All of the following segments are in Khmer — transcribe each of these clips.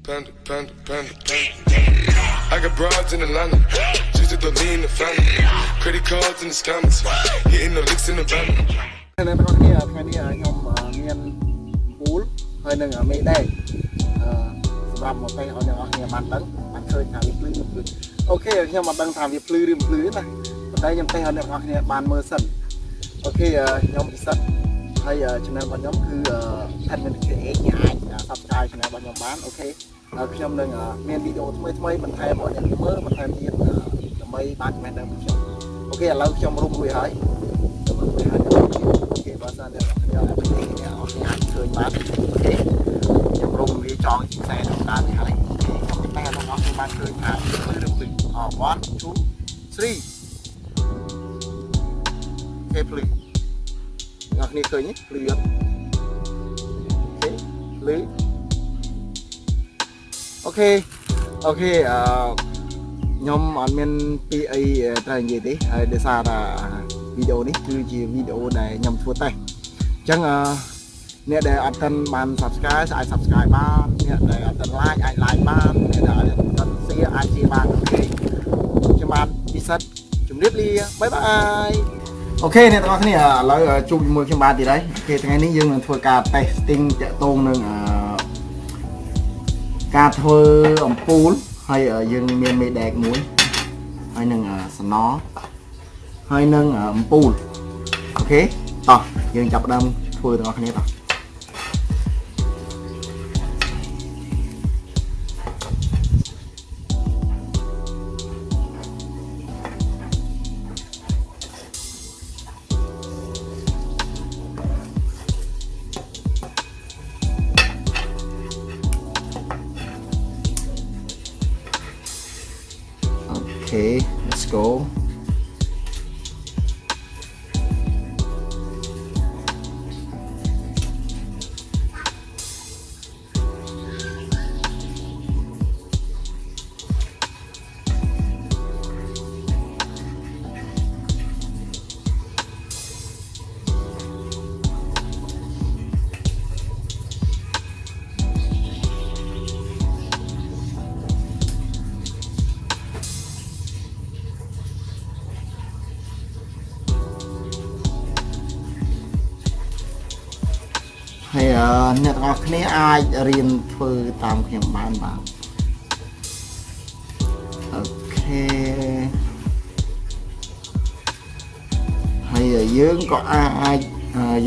Panda, panda, panda, panda. I got broads in Atlanta, just to lean in the family. Credit cards in the scammers, hitting the licks in the van. ในประเทศนี้ថ្ងៃនេះខ្ញុំមានពូលហើយនឹងមេដែរសម្រាប់មកតែឲ្យអ្នកនរគ្នាបានដឹងបានឃើញថាវាភ្លឺអូខេខ្ញុំមកដឹងថាវាភ្លឺឬមិនភ្លឺណាប៉ុន្តែខ្ញុំតែឲ្យអ្នកនរគ្នាបានមើលសិនអូខេខ្ញុំពិសិដ្ឋហើយ channel របស់ខ្ញុំគឺ admin create អ្នកអាច subscribe channel របស់ខ្ញុំបានអូខេខ្ញុំនឹងមានវីដេអូថ្មីបន្ថែមឲ្យអ្នកមើលបន្ថែមទៀតដើម្បីបានចំណេះដឹងពីខ្ញុំអូខេឥឡូវខ្ញុំរុំរួចហើយអូខេបើសិនតែខ្ញុំអាចឃើញបានអូខេខ្ញុំរុំវាចងខ្សែដល់តាមនេះហើយខ្ញុំតែបងប្អូនបានឃើញថាភ្លឺឬភ្លឺ1 2 3គេភ្លឺអ្នកនេះឃើញភ្លឺអត់ភ្លឺអូខេខ្ញុំអត់មានពីអីត្រូវនិយាយទេហើយដោយសារថាវីដេអូនេះគឺជាវីដេអូដែលខ្ញុំធ្វើតេស្តអញ្ចឹងអ្នកដែលអត់ទាន់បាន subscribe អាច subscribe បានអ្នកដែលអត់ទាន់ like អាច like បានអ្នកដែលអត់ទាន់ share អាច share បានអូខេខ្ញុំបាទពិសិដ្ឋជំរាបលាបាយបាយអូខេអ្នកទាំងអស់គ្នាឥឡូវជួបជាមួយខ្ញុំបាទទៀតហើយអូខេថ្ងៃនេះយើងនឹងធ្វើការ testing តាក់ទងនឹងការធ្វើអំពូលហើយយើងមានមេដែកមួយហើយនឹងសំណហើយនឹងអំពូលអូខេតោះយើងចាប់ផ្ដើមធ្វើទាំងអស់គ្នាតោះOkay, let's go. Hayអ្នកទាំងអស់គ្នាអាចរៀនធ្វើតាមខ្ញុំបានបាទអូខេហើយយើងក៏អាច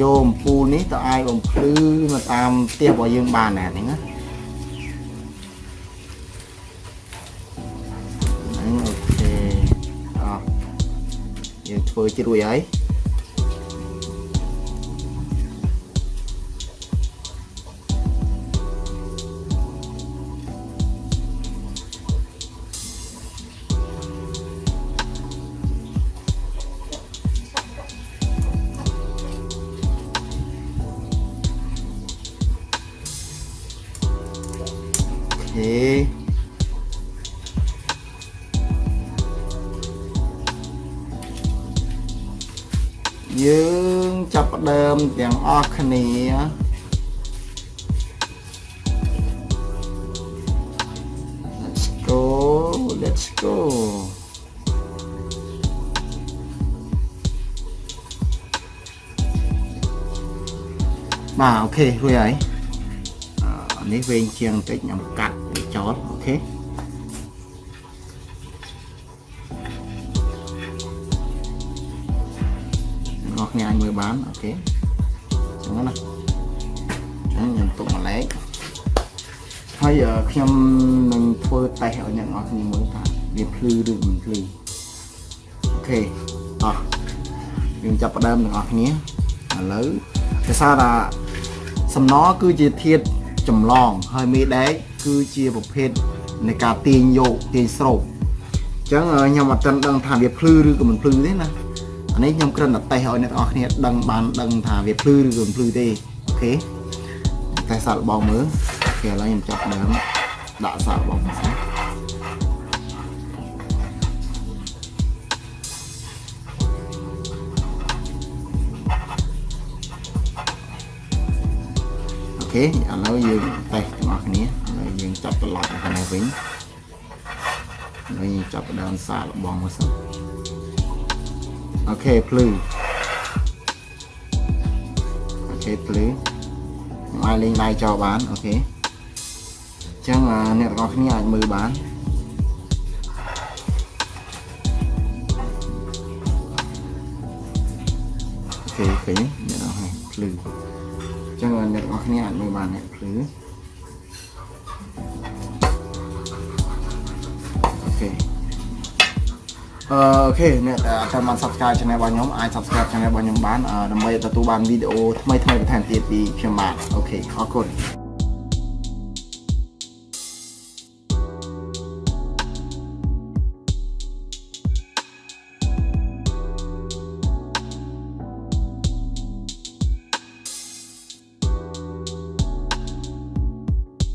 យកអំពូលនេះទៅអាចបំភ្លឺមកតាមផ្ទះរបស់យើងបានដែរហ្នឹងណាអូខេយើងធ្វើជារួចហើយយើងចាប់ផ្ដើមទាំងអស់គ្នា Let's go បាទអូខេរួចហើយនេះវែងជាងបន្តិចខ្ញុំកាត់ចោលអូខេអ្នកគ្នាអាចមើលបានអូខេអញ្ចឹងណាខ្ញុំទុកមួយឡែកហើយខ្ញុំនឹងធ្វើតេស្តឲ្យអ្នកនរគ្នាមើលថាវាភ្លឺឬមិនភ្លឺអូខេតោះយើងចាប់ផ្ដើមអ្នកនរគ្នាឥឡូវដោយសារថាសំណគឺជាធាតុចម្លងហើយមេដែកគឺជាប្រភេទនៃការទាញយកទាញស្រោបអញ្ចឹងខ្ញុំអត់ទាន់ដឹងថាវាភ្លឺឬក៏មិនភ្លឺទេណាអានេះខ្ញុំគ្រាន់តែតេស្តឲ្យអ្នកនរគ្នាដឹងថាវាភ្លឺឬក៏មិនភ្លឺទេអូខេតែសាកល្បងមើលអូខេឥឡូវខ្ញុំចាប់ដើមដាក់សាកល្បងសិន អូខេឥឡូវយើងតេស្តទាំងអស់គ្នាឥ យើងចាប់ត្រឡប់ខាងនេះវិញវិញចាប់ដើមសាកបងមកសិនអូខេភ្លឺអូខេភ្លឺអាចលេងដៃចោលបានអូខេអញ្ចឹងអ្នកទាំងអស់គ្នាអាចមើលបានអូខេឃើញអ្នកទាំងអស់គ្នាភ្លឺអញ្ចឹងអ្នកទាំងអស់គ្នាអាចមើលបានអ្នកភ្លឺអូខេអូខេអ្នកតាមបាន Subscribe channel របស់ខ្ញុំអាច Subscribe channel របស់ខ្ញុំបានដើម្បីទទួលបានវីដេអូថ្មីៗបន្ថែមទៀតពីខ្ញុំបាទអូខេអរគុណ